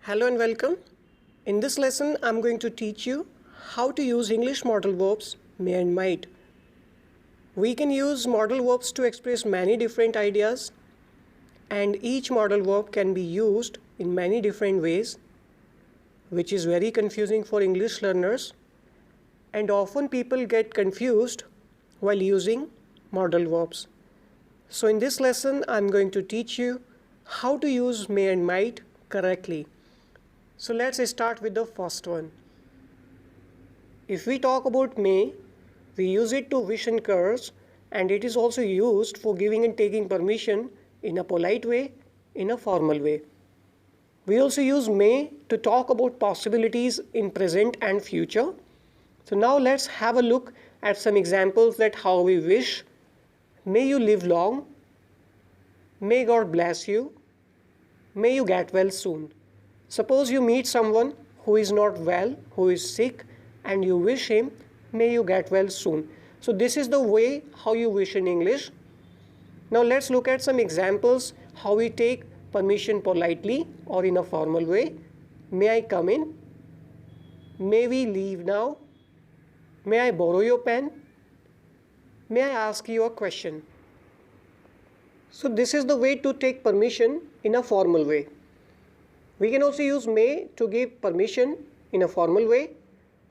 Hello and welcome. In this lesson, I'm going to teach you how to use English modal verbs may and might. We can use modal verbs to express many different ideas, and each modal verb can be used in many different ways, which is very confusing for English learners, and often people get confused while using modal verbs. So in this lesson, I'm going to teach you how to use may and might correctly. So let's start with the first one. If we talk about may, we use it to wish and curse, and it is also used for giving and taking permission in a polite way, in a formal way. We also use may to talk about possibilities in present and future. So now let's have a look at some examples that how we wish. May you live long. May God bless you. May you get well soon. Suppose you meet someone who is not well, who is sick, and you wish him, may you get well soon. So this is the way how you wish in English. Now let's look at some examples how we take permission politely or in a formal way. May I come in? May we leave now? May I borrow your pen? May I ask you a question? So this is the way to take permission in a formal way. We can also use may to give permission in a formal way.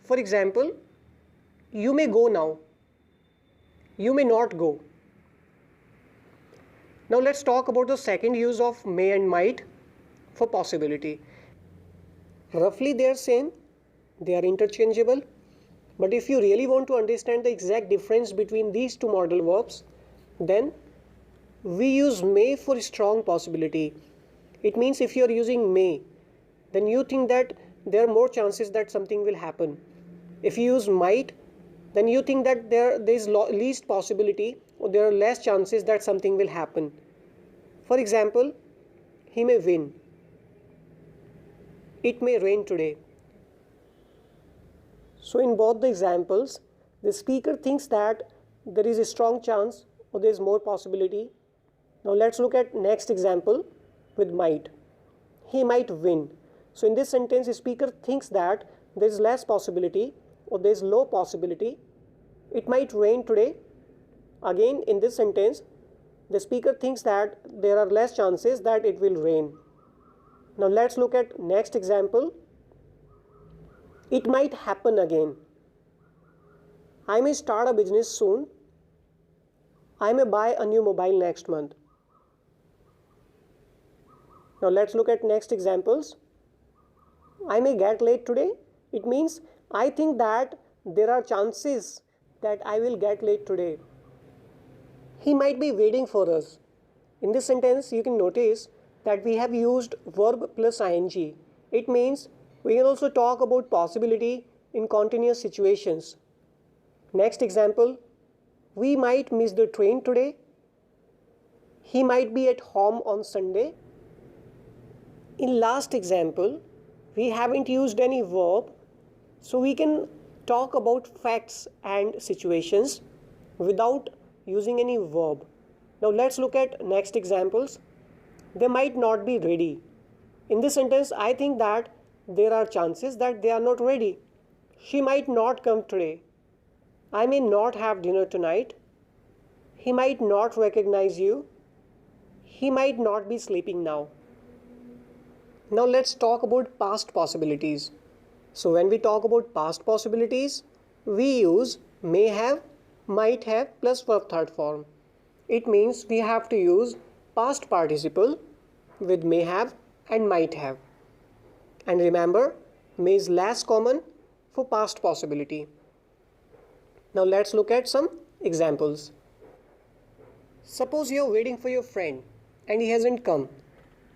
For example, you may go now. You may not go. Now let's talk about the second use of may and might for possibility. Roughly they are same, they are interchangeable. But if you really want to understand the exact difference between these two modal verbs, then we use may for strong possibility. It means if you are using may, then you think that there are more chances that something will happen. If you use might, then you think that there is least possibility or there are less chances that something will happen. For example, he may win. It may rain today. So in both the examples, the speaker thinks that there is a strong chance or there is more possibility. Now let's look at next example with might. He might win. So in this sentence, the speaker thinks that there is less possibility or there is low possibility. It might rain today. Again, in this sentence, the speaker thinks that there are less chances that it will rain. Now let's look at next example. It might happen again. I may start a business soon. I may buy a new mobile next month. Now let's look at next examples. I may get late today. It means I think that there are chances that I will get late today. He might be waiting for us. In this sentence, you can notice that we have used verb plus ing. It means we can also talk about possibility in continuous situations. Next example, we might miss the train today. He might be at home on Sunday. In last example, we haven't used any verb, so we can talk about facts and situations without using any verb. Now let's look at next examples. They might not be ready. In this sentence, I think that there are chances that they are not ready. She might not come today. I may not have dinner tonight. He might not recognize you. He might not be sleeping now. Now let's talk about past possibilities. So when we talk about past possibilities, we use may have, might have plus verb third form. It means we have to use past participle with may have and might have. And remember, may is less common for past possibility. Now let's look at some examples. Suppose you are waiting for your friend and he hasn't come,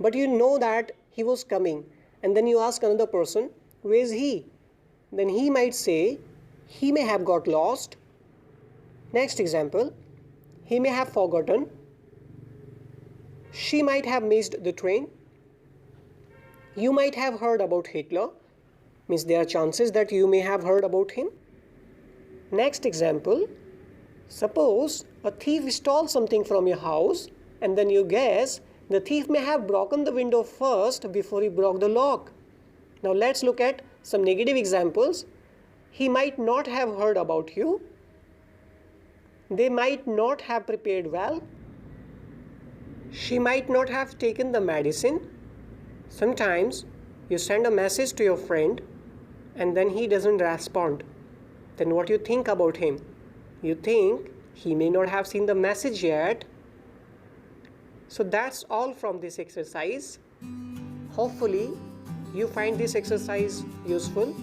but you know that he was coming, and then you ask another person, where is he? Then he might say, he may have got lost. Next example, he may have forgotten. She might have missed the train. You might have heard about Hitler. Means there are chances that you may have heard about him. Next example, suppose a thief stole something from your house and then you guess the thief may have broken the window first before he broke the lock. Now let's look at some negative examples. He might not have heard about you. They might not have prepared well. She might not have taken the medicine. Sometimes you send a message to your friend and then he doesn't respond. Then what you think about him? You think he may not have seen the message yet. So that's all from this exercise. Hopefully you find this exercise useful.